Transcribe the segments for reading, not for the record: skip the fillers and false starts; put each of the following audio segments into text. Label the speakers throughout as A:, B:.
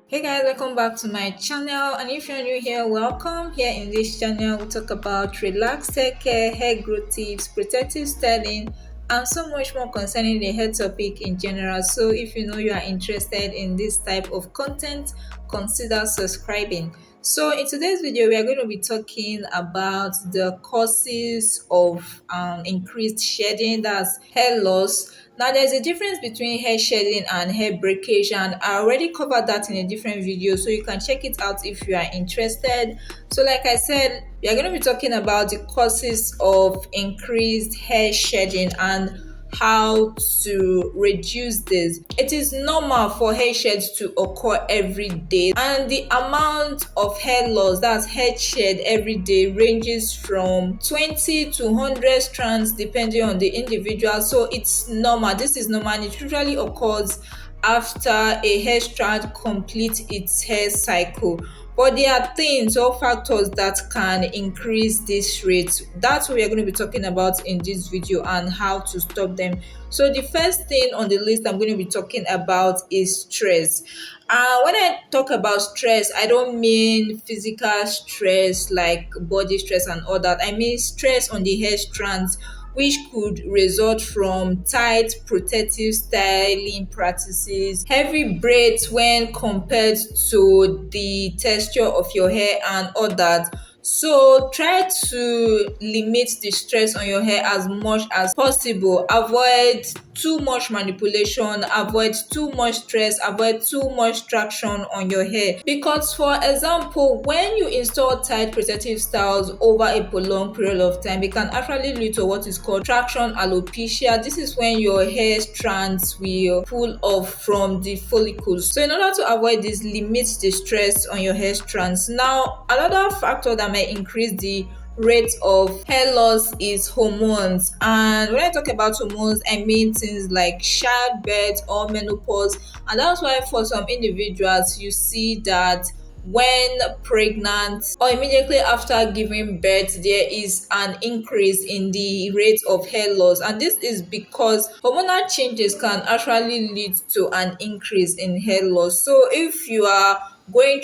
A: Hey guys, welcome back to my channel, and if you're new here, welcome. Here in this channel we talk about relaxed hair care, hair growth tips, protective styling, and so much more concerning the hair topic in general. So if you know you are interested in this type of content, consider subscribing. So in today's video we are going to be talking about the causes of increased shedding, that's hair loss. Now, there's a difference between hair shedding and hair breakage, and I already covered that in a different video, so you can check it out if you are interested. So, like I said, we are going to be talking about the causes of increased hair shedding and how to reduce this. It is normal for hair sheds to occur every day, and the amount of hair loss, that's head shed every day, ranges from 20 to 100 strands depending on the individual. So it's normal. This is normal, and it usually occurs after a hair strand completes its hair cycle. But there are things or factors that can increase this rate. That's what we are going to be talking about in this video and how to stop them. So the first thing on the list I'm going to be talking about is stress. When I talk about stress, I don't mean physical stress like body stress and all that. I mean stress on the hair strands, which could result from tight protective styling practices, heavy braids when compared to the texture of your hair, and all that. So try to limit the stress on your hair as much as possible. Avoid too much manipulation, avoid too much stress, avoid too much traction on your hair. Because, for example, when you install tight protective styles over a prolonged period of time, it can actually lead to what is called traction alopecia. This is when your hair strands will pull off from the follicles. So in order to avoid this, limit the stress on your hair strands. Now, another factor that may increase the rate of hair loss is hormones. And when I talk about hormones, I mean things like childbirth or menopause. And that's why for some individuals you see that when pregnant or immediately after giving birth, there is an increase in the rate of hair loss. And this is because hormonal changes can actually lead to an increase in hair loss. So if you are going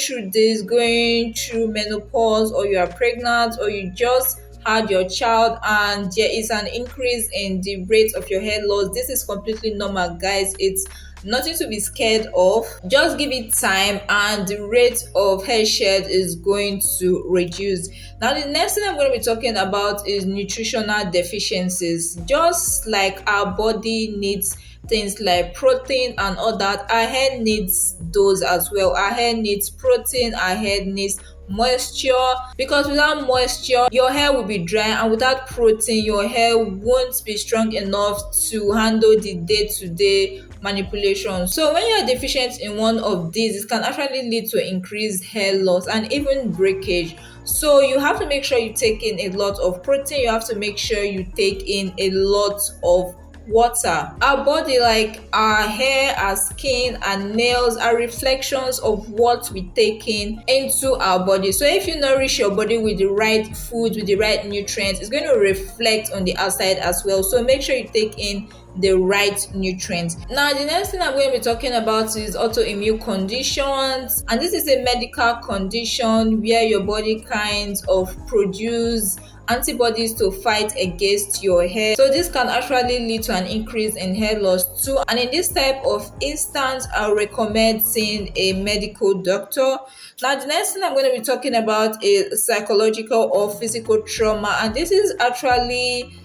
A: through menopause, or you are pregnant, or you just had your child and there is an increase in the rate of your hair loss, this is completely normal, guys. It's nothing to be scared of. Just give it time and the rate of hair shed is going to reduce. Now, the next thing I'm going to be talking about is nutritional deficiencies. Just like our body needs things like protein and all that, our hair needs those as well. Our hair needs protein, our hair needs moisture, because without moisture your hair will be dry, and without protein your hair won't be strong enough to handle the day-to-day manipulation. So when you're deficient in one of these, it can actually lead to increased hair loss and even breakage. So you have to make sure you take in a lot of protein, you have to make sure you take in a lot of water. Our body, like our hair, our skin, and nails, are reflections of what we take in into our body. So if you nourish your body with the right food, with the right nutrients, it's going to reflect on the outside as well. So make sure you take in the right nutrients. Now, the next thing I'm going to be talking about is autoimmune conditions, and this is a medical condition where your body kinds of produce antibodies to fight against your hair. So this can actually lead to an increase in hair loss too. And in this type of instance, I recommend seeing a medical doctor. Now, the next thing I'm going to be talking about is psychological or physical trauma, and this is actually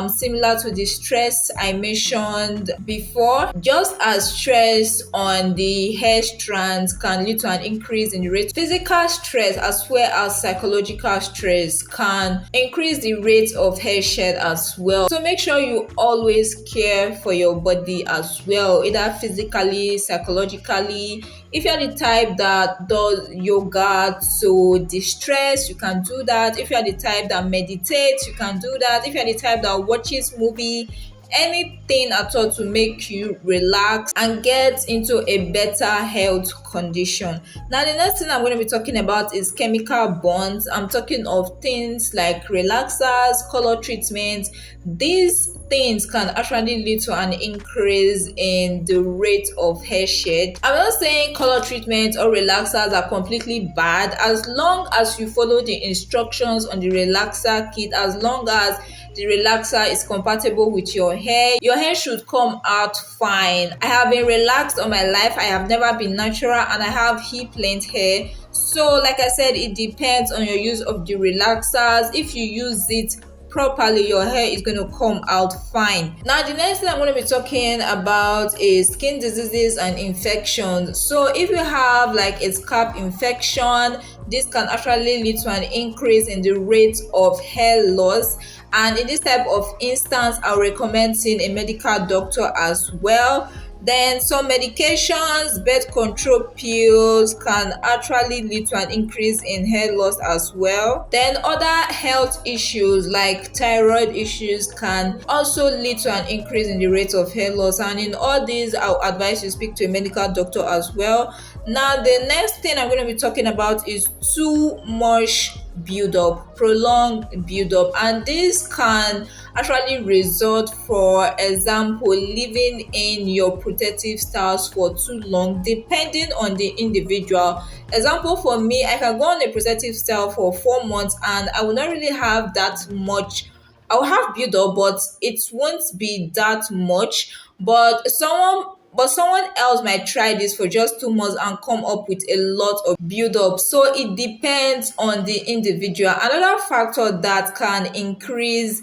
A: similar to the stress I mentioned before. Just as stress on the hair strands can lead to an increase in the rate, physical stress as well as psychological stress can increase the rate of hair shed as well. So make sure you always care for your body as well, either physically, psychologically. If you're the type that does yoga to distress, you can do that. If you're the type that meditates, you can do that. If you're the type that watches movie anything at all to make you relax and get into a better health condition. Now, the next thing I'm going to be talking about is chemical bonds. I'm talking of things like relaxers, color treatments. These things can actually lead to an increase in the rate of hair shed. I'm not saying color treatment or relaxers are completely bad, as long as you follow the instructions on the relaxer kit, as long as the relaxer is compatible with your hair should come out fine. I have been relaxed all my life. I have never been natural, and I have hip length hair. So like I said, it depends on your use of the relaxers. If you use it properly, your hair is going to come out fine. Now, the next thing I'm going to be talking about is skin diseases and infections. So if you have like a scalp infection, this can actually lead to an increase in the rate of hair loss. And in this type of instance, I'll recommend seeing a medical doctor as well. Then some medications, birth control pills can actually lead to an increase in hair loss as well. Then other health issues like thyroid issues can also lead to an increase in the rate of hair loss. And in all these, I'll advise you speak to a medical doctor as well. Now, the next thing I'm going to be talking about is too much build up, prolonged build up, and this can actually result, for example, living in your protective styles for too long, depending on the individual. Example, for me, I can go on a protective style for 4 months and I will not really have that much. I'll have build up, but it won't be that much. But someone else might try this for just 2 months and come up with a lot of build up. So it depends on the individual. Another factor that can increase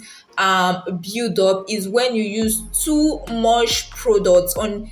A: build up is when you use too much products on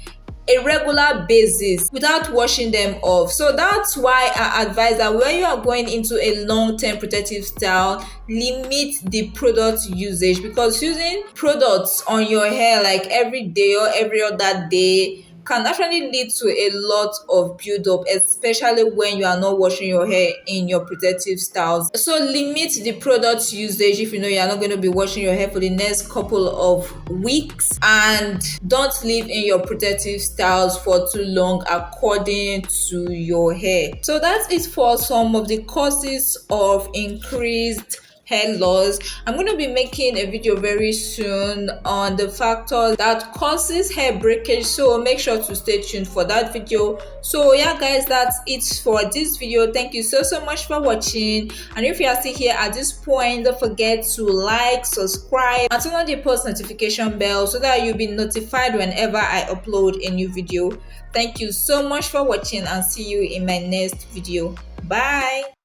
A: a regular basis without washing them off. So that's why I advise that when you are going into a long-term protective style, limit the product usage, because using products on your hair like every day or every other day can actually lead to a lot of build-up, especially when you are not washing your hair in your protective styles. So limit the product usage if you know you are not going to be washing your hair for the next couple of weeks, and don't leave in your protective styles for too long according to your hair. So that's it for some of the causes of increased hair loss. I'm going to be making a video very soon on the factors that causes hair breakage, so make sure to stay tuned for that video. So yeah guys, that's it for this video. Thank you so much for watching, and if you are still here at this point, don't forget to like, subscribe, and turn on the post notification bell so that you'll be notified whenever I upload a new video. Thank you so much for watching, and see you in my next video. Bye.